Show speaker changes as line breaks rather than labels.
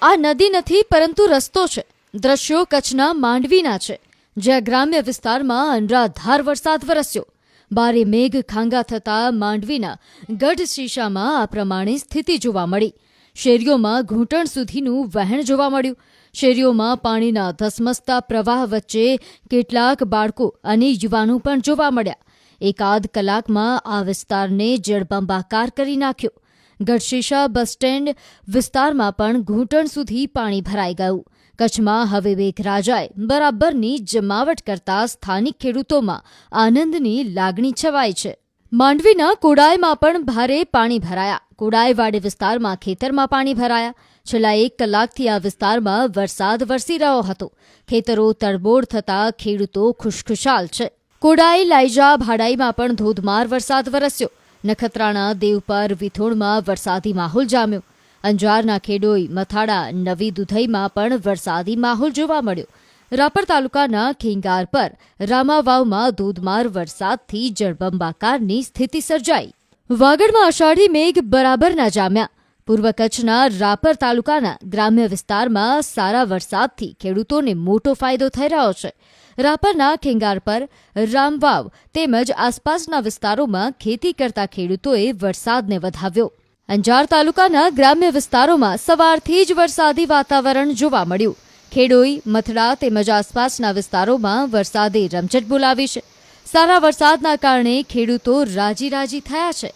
આ નદી નથી પરંતુ રસ્તો છે. દ્રશ્યો કચ્છના માંડવીના છે, જ્યાં ગ્રામ્ય વિસ્તારમાં અનરાધાર વરસાદ વરસ્યો. બારે મેઘ ખાંગા થતા માંડવીના ગઢ શીશામાં આ પ્રમાણે સ્થિતિ જોવા મળી. શેરીઓમાં ઘૂંટણ સુધીનું વહેણ જોવા મળ્યું. શેરીઓમાં પાણીના ધસમસતા પ્રવાહ વચ્ચે કેટલાક બાળકો અને યુવાનો પણ જોવા મળ્યા. એકાદ કલાકમાં આ વિસ્તારને જળબંબાકાર કરી નાખ્યો. ગઢશીશા બસ સ્ટેન્ડ વિસ્તારમાં પણ ઘૂંટણ સુધી પાણી ભરાઈ ગયું. કચ્છમાં હવે મેઘરાજાએ બરાબરની જમાવટ કરતા સ્થાનિક ખેડૂતોમાં આનંદની લાગણી છવાઈ છે. માંડવીના કોડાઈમાં પણ ભારે પાણી ભરાયા. કોડાઈવાડી વિસ્તારમાં ખેતરમાં પાણી ભરાયા. છેલ્લા 1 કલાકથી આ વિસ્તારમાં વરસાદ વરસી રહ્યો હતો. ખેતરો તરબોળ થતા ખેડૂતો ખુશખુશાલ છે. કોડાઈ લાઈજા ભાડાઈમાં પણ ધોધમાર વરસાદ વરસ્યો. નખત્રાણા દેવપર વિથોણમાં વરસાદી માહોલ જામ્યો. અંજારના ખેડોઈ મથાડા નવી દુધઈમાં પણ વરસાદી માહોલ જોવા મળ્યો. રાપર તાલુકાના ખેંગાર પર રામાવાવમાં ધોધમાર વરસાદથી જળબંબાકારની સ્થિતિ સર્જાઈ. વાગડમાં અષાઢી મેઘ બરાબરના જામ્યા. પૂર્વ કચ્છના રાપર તાલુકાના ગ્રામ્ય વિસ્તારમાં સારા વરસાદથી ખેડૂતોને મોટો ફાયદો થઈ રહ્યો છે. રાપરના ખેંગાર પર રામવાવ તેમજ આસપાસના વિસ્તારોમાં ખેતી કરતા ખેડૂતોએ વરસાદને વધાવ્યો. અંજાર તાલુકાના ગ્રામ્ય વિસ્તારોમાં સવારથી જ વરસાદી વાતાવરણ જોવા મળ્યું. ખેડોઈ મથડા તેમજ આસપાસના વિસ્તારોમાં વરસાદે રમઝટ બોલાવી છે. સારા વરસાદના કારણે ખેડૂતો રાજી થયા છે.